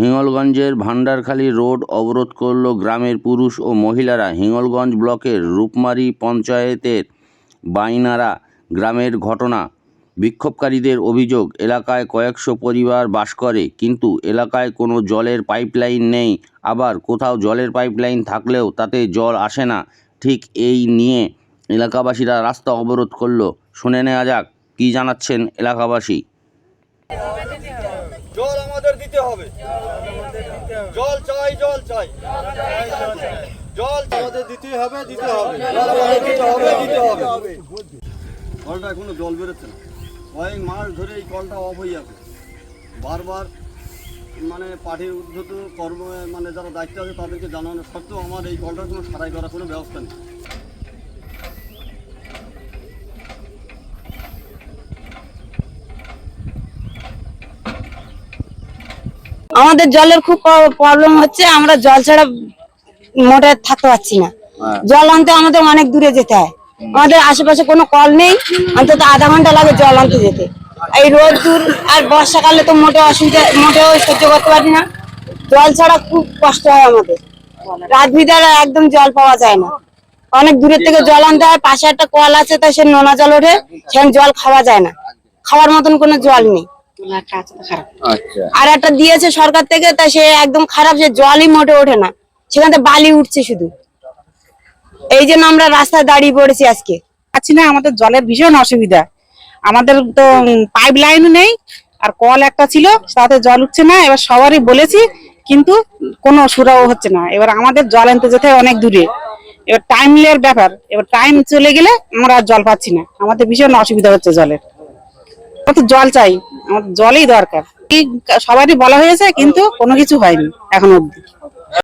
হিঙ্গলগঞ্জের Bhandarkhali road অবরোধ করল গ্রামের পুরুষ ও মহিলারা। হিঙ্গলগঞ্জ ব্লকের রূপমারি পঞ্চায়েতের বাইনারা গ্রামের ঘটনা। বিক্ষোভকারীদের অভিযোগ, এলাকায় কয়েকশো পরিবার বাস করে, কিন্তু এলাকায় কোনো জলের পাইপলাইন নেই। আবার কোথাও জলের পাইপলাইন থাকলেও তাতে জল আসে না। ঠিক এই নিয়ে এলাকাবাসীরা রাস্তা অবরোধ করল। শুনে নেওয়া যাক কি জানাচ্ছেন এলাকাবাসী। জল আমাদের দিতে হবে, জল চাই, জল চাই, জল আমাদের দিতে হবে, দিতে হবে, দিতে হবে। কলটা এখনো জল বেরোচ্ছে না, কয়েক মাস ধরে এই কলটা অফ হয়ে আছে। বারবার মানে পার্টির উদ্ধত কর্ম মানে যারা দায়িত্ব আছে তাদেরকে জানানো সত্ত্বেও আমার এই কলটার কোনো সারাই করার কোনো ব্যবস্থা নেই। আমাদের জলের খুব প্রবলেম হচ্ছে, আমরা জল ছাড়া মোটে থাকতে পারছি না। জল আনতে আমাদের অনেক দূরে যেতে হয়, আমাদের আশেপাশে কোনো কল নেই, অন্তত আধা ঘন্টা লাগে জল আনতে যেতে। এই রোদ দূর আর বর্ষাকালে তো মোটেও সহ্য করতে পারি না। জল ছাড়া খুব কষ্ট হয় আমাদের, রাত বিদায় একদম জল পাওয়া যায় না, অনেক দূরের থেকে জল আনতে হয়। পাশে একটা কল আছে, তাই সে নোনা জল ওঠে, সেখানে জল খাওয়া যায় না, খাওয়ার মতন কোনো জল নেই। আর একটা দিয়েছে সরকার থেকে, তা সে একদম খারাপ, সে জলই মোটে ওঠে না, সেখান থেকে বালি উঠছে শুধু। এই জন্য আমরা রাস্তায় দাঁড়িয়ে পড়েছি আজকে। পাচ্ছি না, আমাদের জলের ভীষণ অসুবিধা। আমাদের তো পাইপ লাইনও নেই, আর কল একটা ছিল তাতে জল উঠছে না। এবার সবারই বলেছি, কিন্তু কোনো সুরাও হচ্ছে না। এবার আমাদের জল আনতে যেতে হয় অনেক দূরে, এবার টাইমের ব্যাপার। এবার টাইম চলে গেলে আমরা আর জল পাচ্ছি না, আমাদের ভীষণ অসুবিধা হচ্ছে জলের। কত জল চাই, আমাদের জলই দরকার। সবারই বলা হয়েছে, কিন্তু কোনো কিছু হয়নি এখনো অব্দি।